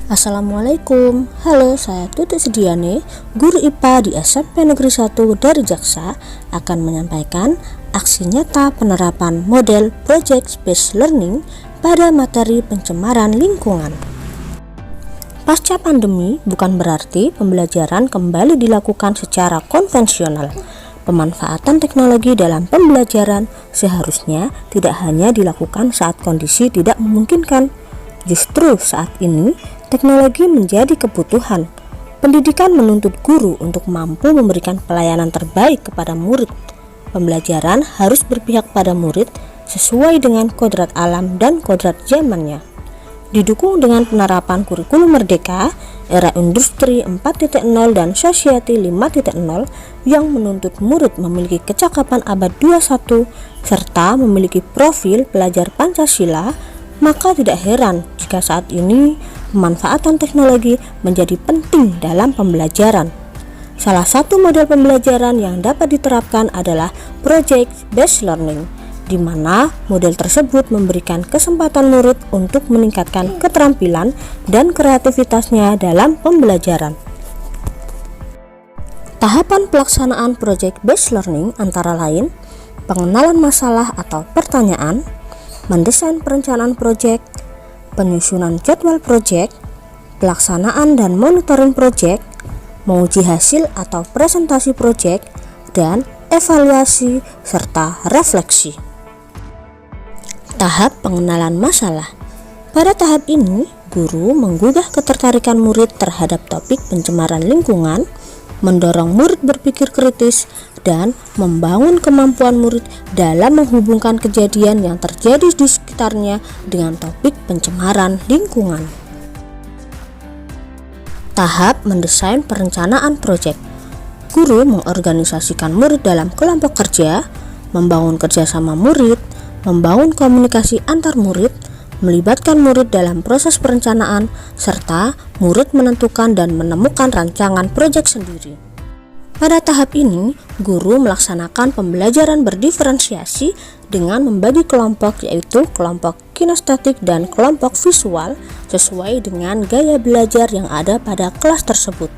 Assalamualaikum, halo, saya Tuti Sidiane, guru IPA di SMP Negeri 1 dari Jaksa, akan menyampaikan aksi nyata penerapan model Project Based Learning pada materi pencemaran lingkungan. Pasca pandemi bukan berarti pembelajaran kembali dilakukan secara konvensional. Pemanfaatan teknologi dalam pembelajaran seharusnya tidak hanya dilakukan saat kondisi tidak memungkinkan. Justru saat ini, teknologi menjadi kebutuhan. Pendidikan menuntut guru untuk mampu memberikan pelayanan terbaik kepada murid. Pembelajaran harus berpihak pada murid sesuai dengan kodrat alam dan kodrat zamannya. Didukung dengan penerapan kurikulum merdeka, era industri 4.0 dan society 5.0 yang menuntut murid memiliki kecakapan abad 21 serta memiliki profil pelajar Pancasila, maka tidak heran jika saat ini pemanfaatan teknologi menjadi penting dalam pembelajaran. Salah satu model pembelajaran yang dapat diterapkan adalah Project Based Learning, di mana model tersebut memberikan kesempatan murid untuk meningkatkan keterampilan dan kreativitasnya dalam pembelajaran. Tahapan pelaksanaan Project Based Learning antara lain pengenalan masalah atau pertanyaan, mendesain perencanaan proyek, penyusunan jadwal proyek, pelaksanaan dan monitoring proyek, menguji hasil atau presentasi proyek, dan evaluasi serta refleksi. Tahap pengenalan masalah. Pada tahap ini, guru menggugah ketertarikan murid terhadap topik pencemaran lingkungan, mendorong murid berpikir kritis, dan membangun kemampuan murid dalam menghubungkan kejadian yang terjadi di sekitarnya dengan topik pencemaran lingkungan. Tahap mendesain perencanaan proyek. Guru mengorganisasikan murid dalam kelompok kerja, membangun kerjasama murid, membangun komunikasi antar murid, melibatkan murid dalam proses perencanaan, serta murid menentukan dan menemukan rancangan proyek sendiri. Pada tahap ini, guru melaksanakan pembelajaran berdiferensiasi dengan membagi kelompok, yaitu kelompok kinestetik dan kelompok visual sesuai dengan gaya belajar yang ada pada kelas tersebut.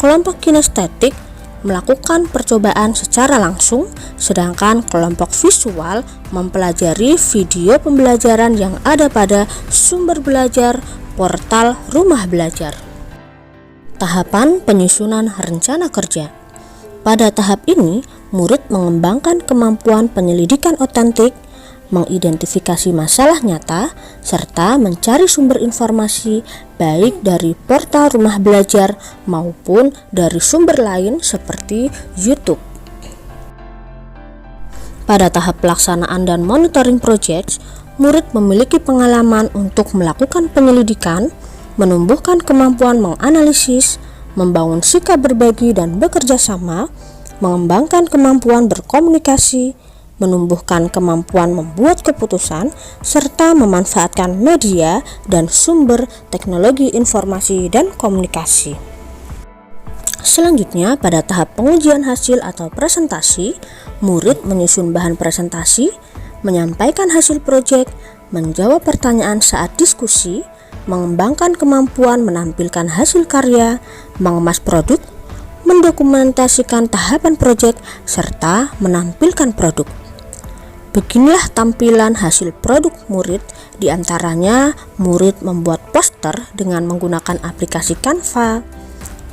Kelompok kinestetik melakukan percobaan secara langsung, sedangkan kelompok visual mempelajari video pembelajaran yang ada pada sumber belajar portal Rumah Belajar. Tahapan penyusunan rencana kerja. Pada tahap ini, murid mengembangkan kemampuan penyelidikan otentik, mengidentifikasi masalah nyata, serta mencari sumber informasi baik dari portal Rumah Belajar maupun dari sumber lain seperti YouTube. Pada tahap pelaksanaan dan monitoring project, murid memiliki pengalaman untuk melakukan penyelidikan, menumbuhkan kemampuan menganalisis, membangun sikap berbagi dan bekerja sama, mengembangkan kemampuan berkomunikasi, menumbuhkan kemampuan membuat keputusan, serta memanfaatkan media dan sumber teknologi informasi dan komunikasi. Selanjutnya, pada tahap pengujian hasil atau presentasi, murid menyusun bahan presentasi, menyampaikan hasil proyek, menjawab pertanyaan saat diskusi, mengembangkan kemampuan menampilkan hasil karya, mengemas produk, mendokumentasikan tahapan proyek, serta menampilkan produk. Beginilah tampilan hasil produk murid, diantaranya murid membuat poster dengan menggunakan aplikasi Canva,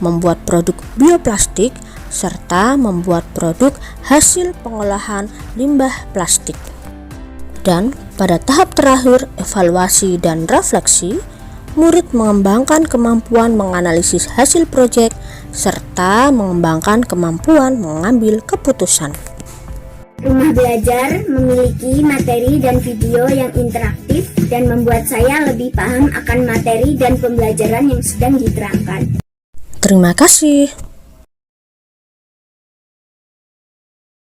membuat produk bioplastik, serta membuat produk hasil pengolahan limbah plastik. Dan pada tahap terakhir, evaluasi dan refleksi, murid mengembangkan kemampuan menganalisis hasil proyek, serta mengembangkan kemampuan mengambil keputusan. Rumah Belajar memiliki materi dan video yang interaktif dan membuat saya lebih paham akan materi dan pembelajaran yang sedang diterangkan. Terima kasih.